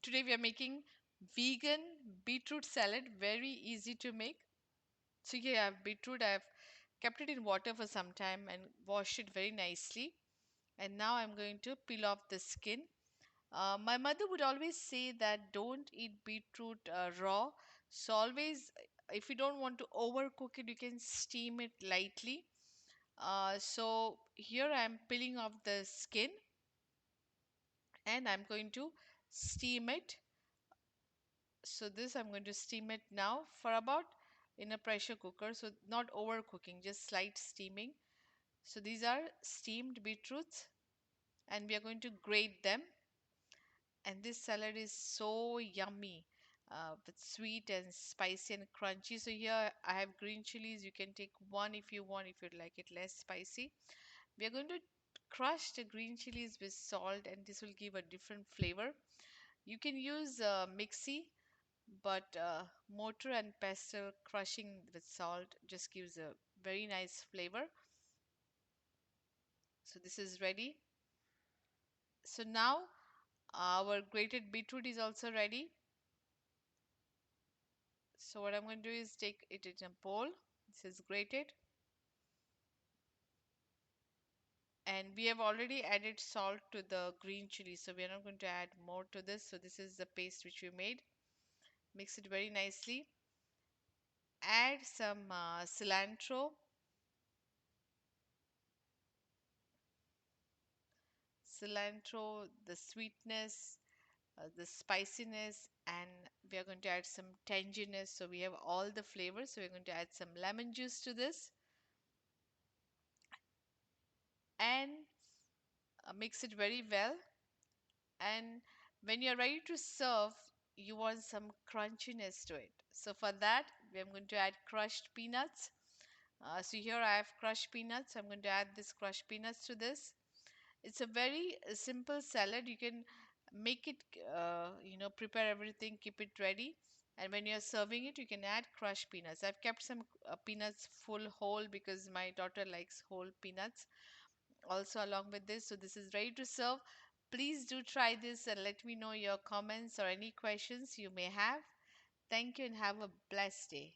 Today we are making vegan beetroot salad, very easy to make. So here I have beetroot. I have kept it in water for some time and washed it very nicely. And now I'm going to peel off the skin. My mother would always say that don't eat beetroot raw. So always, if you don't want to overcook it, you can steam it lightly. So here I'm peeling off the skin and I'm going to steam it. So this I'm going to steam it now for about in a pressure cooker. So not overcooking, just slight steaming. So these are steamed beetroots and we are going to grate them. And this salad is so yummy with sweet and spicy and crunchy. So here I have green chilies. You can take one if you want, if you'd like it less spicy. We are going to crush the green chilies with salt and this will give a different flavor. You can use mixie, but mortar and pestle crushing with salt just gives a very nice flavor. So this is ready. So now our grated beetroot is also ready. So what I'm going to do is take it in a bowl. This is grated. And we have already added salt to the green chili. So we are not going to add more to this. So this is the paste which we made. Mix it very nicely. Add some cilantro. Cilantro, the sweetness, the spiciness, and we are going to add some tanginess. So we have all the flavors. So we're going to add some lemon juice to this and mix it very well. And when you're ready to serve, you want some crunchiness to it. So for that, I'm going to add crushed peanuts. So here I have crushed peanuts. I'm going to add this crushed peanuts to this. It's a very simple salad. You can make it, prepare everything, keep it ready. And when you're serving it, you can add crushed peanuts. I've kept some peanuts full whole because my daughter likes whole peanuts also along with this. So this is ready to serve. Please do try this and let me know your comments or any questions you may have. Thank you and have a blessed day.